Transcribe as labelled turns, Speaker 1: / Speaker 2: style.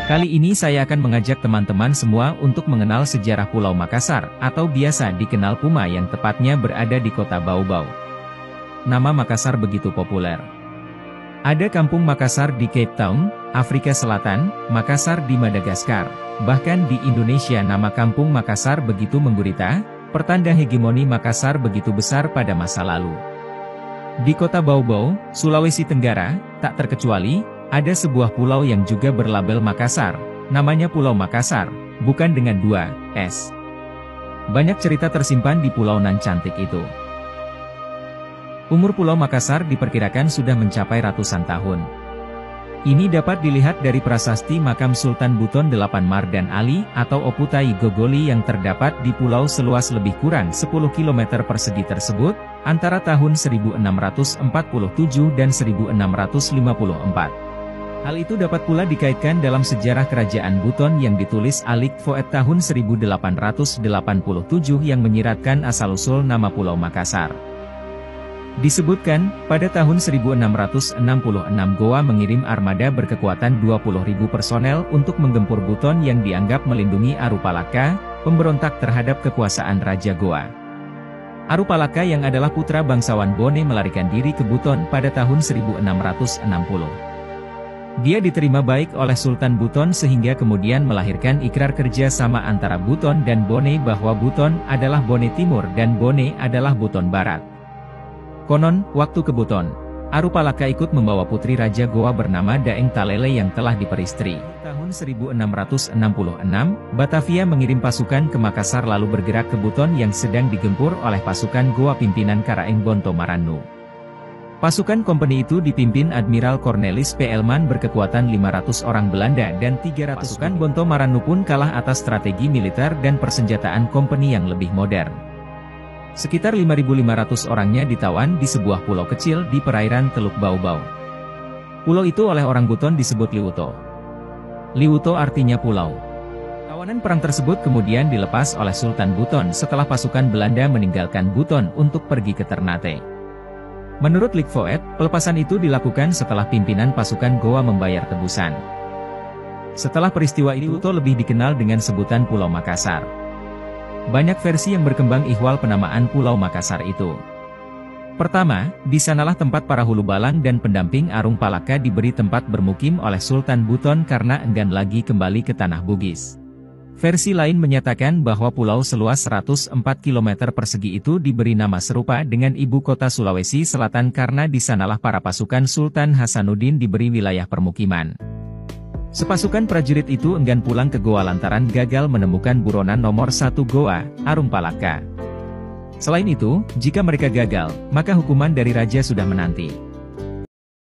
Speaker 1: Kali ini saya akan mengajak teman-teman semua untuk mengenal sejarah Pulau Makassar, atau biasa dikenal Puma yang tepatnya berada di kota Bau-Bau. Nama Makassar begitu populer. Ada Kampung Makassar di Cape Town, Afrika Selatan, Makassar di Madagaskar. Bahkan di Indonesia nama Kampung Makassar begitu menggurita, pertanda hegemoni Makassar begitu besar pada masa lalu. Di kota Bau-Bau, Sulawesi Tenggara, tak terkecuali, ada sebuah pulau yang juga berlabel Makassar, namanya Pulau Makassar, bukan dengan 2 S. Banyak cerita tersimpan di pulau nan cantik itu. Umur Pulau Makassar diperkirakan sudah mencapai ratusan tahun. Ini dapat dilihat dari prasasti makam Sultan Buton 8 Mardan Ali atau Oputai Gogoli yang terdapat di pulau seluas lebih kurang 10 km persegi tersebut, antara tahun 1647 dan 1654. Hal itu dapat pula dikaitkan dalam sejarah kerajaan Buton yang ditulis Alik Foet tahun 1887 yang menyiratkan asal-usul nama Pulau Makassar. Disebutkan, pada tahun 1666 Goa mengirim armada berkekuatan 20.000 personel untuk menggempur Buton yang dianggap melindungi Arupalaka, pemberontak terhadap kekuasaan Raja Goa. Arupalaka yang adalah putra bangsawan Bone melarikan diri ke Buton pada tahun 1660. Dia diterima baik oleh Sultan Buton sehingga kemudian melahirkan ikrar kerja sama antara Buton dan Bone bahwa Buton adalah Bone Timur dan Bone adalah Buton Barat. Konon, waktu ke Buton, Arupalaka ikut membawa putri Raja Goa bernama Daeng Talele yang telah diperistri. Tahun 1666, Batavia mengirim pasukan ke Makassar lalu bergerak ke Buton yang sedang digempur oleh pasukan Goa pimpinan Karaeng Bonto Marannu. Pasukan kompeni itu dipimpin Admiral Cornelis P. Elman berkekuatan 500 orang Belanda dan 300. Pasukan Bonto Marannu pun kalah atas strategi militer dan persenjataan kompeni yang lebih modern. Sekitar 5.500 orangnya ditawan di sebuah pulau kecil di perairan Teluk Bau-Bau. Pulau itu oleh orang Buton disebut Liwuto. Liwuto artinya pulau. Tawanan perang tersebut kemudian dilepas oleh Sultan Buton setelah pasukan Belanda meninggalkan Buton untuk pergi ke Ternate. Menurut Lik Foet, pelepasan itu dilakukan setelah pimpinan pasukan Goa membayar tebusan. Setelah peristiwa itu, Liwuto lebih dikenal dengan sebutan Pulau Makassar. Banyak versi yang berkembang ihwal penamaan Pulau Makassar itu. Pertama, di sanalah tempat para hulu balang dan pendamping Arupalaka diberi tempat bermukim oleh Sultan Buton karena enggan lagi kembali ke tanah Bugis. Versi lain menyatakan bahwa pulau seluas 104 km persegi itu diberi nama serupa dengan ibu kota Sulawesi Selatan karena di sanalah para pasukan Sultan Hasanuddin diberi wilayah permukiman. Sepasukan prajurit itu enggan pulang ke Goa lantaran gagal menemukan buronan nomor 1 Goa, Arupalaka. Selain itu, jika mereka gagal, maka hukuman dari raja sudah menanti.